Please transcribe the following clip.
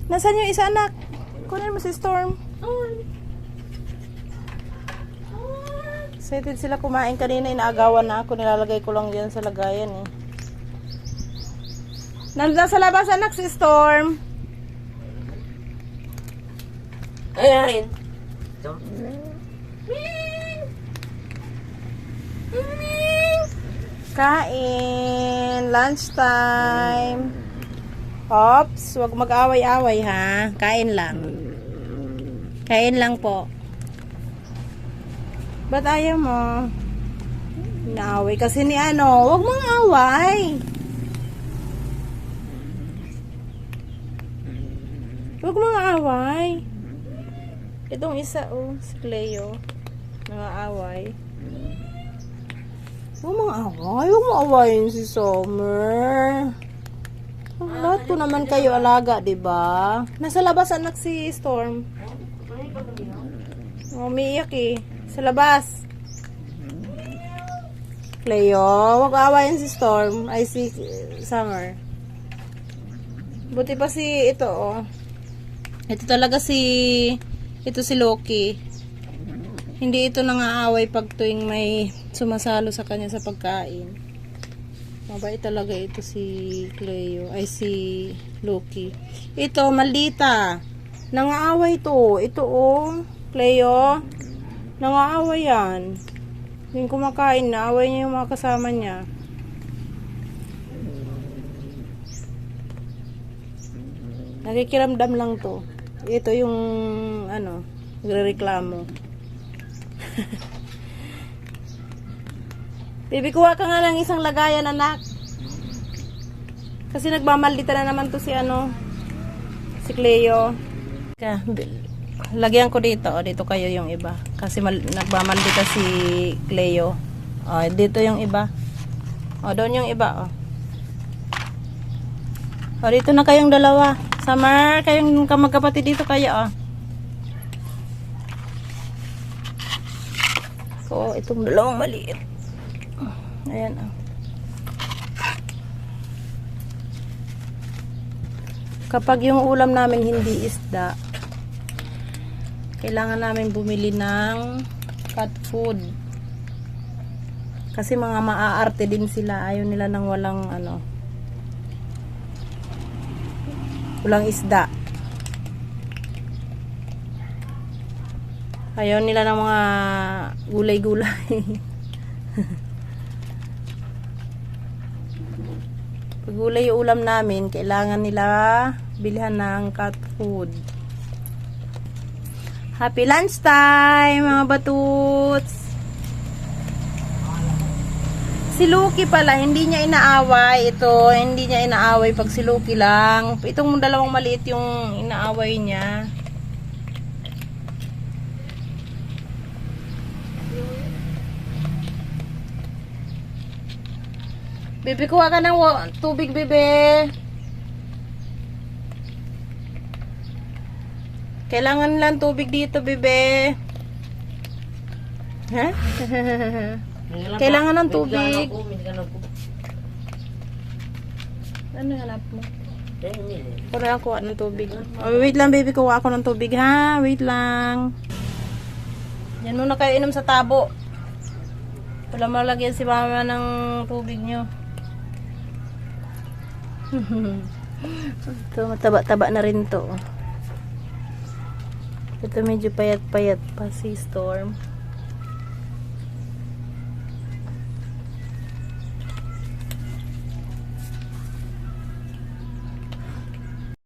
Nasaan yung isa, anak? Kunin mo si Storm. Excited sila kumain kanina. Inaagawan na ako. Nilalagay ko lang yan sa lagayan eh. Nandun sa labas, anak, si Storm. Ayan. Kain. Lunchtime. Ops, wag mag-away-away ha. Kain lang. Kain lang po. Ba't ayaw mo? Inaaway kasi ni ano. Wag mong away. Huwag mga away. Itong isa, oh, si Cleo. Mga away. Huwag mga away. Huwag mga awayin si Summer. Lahat ko naman kayo alaga, diba? Nasa labas anak si Storm. Umiiyak eh. Sa labas. Cleo, huwag awayin si Storm. Ay, si Summer. Buti pa si ito, oh. Ito talaga ito si Loki. Hindi ito nangaaway pag tuwing may sumasalo sa kanya sa pagkain. Mabait talaga ito si Cleo. Ay, si Loki. Ito, maldita. Nangaaway to. Ito, oh. Cleo. Nangaaway yan. Yung kumakain, naaway niya yung mga kasama niya. Nakikiramdam lang to. Ito yung ano, nagrereklamo. Baby, kuha ka nga ng isang lagayan, anak. Kasi nagmamaldita na naman to si ano, si Cleo. Lagyan ko dito, o dito kayo yung iba. Kasi nagmamaldita si Cleo. O, dito yung iba. O, doon yung iba, o. O, dito na kayong dalawa. Summer, kayong magkapatid dito kayo, oh. So, itong dalawang maliit. Ayan, oh. Kapag yung ulam namin hindi isda, kailangan namin bumili ng cat food. Kasi mga maaarte din sila. Ayaw nila ng walang ano, walang isda. Ayaw nila ng mga gulay-gulay. Pag gulay yung ulam namin, kailangan nila bilhan ng cat food. Happy lunchtime, mga batuts! Si Lucky pala, hindi niya inaaway. Ito, hindi niya inaaway pag si Lucky lang. Itong dalawang maliit yung inaaway niya. Bebe, kuha ka ng tubig, bebe. Kailangan lang tubig dito, bebe. Ha? Kailangan ng tubig. Ano hanap mo? Para ako ng tubig. Oh, wait lang, baby. Kuha ako ng tubig, ha? Wait lang. Yan muna kayo inom sa tabo. Wala malagyan si mama ng tubig nyo. Ito, mataba-taba na rin to. Ito medyo payat-payat pa si Storm.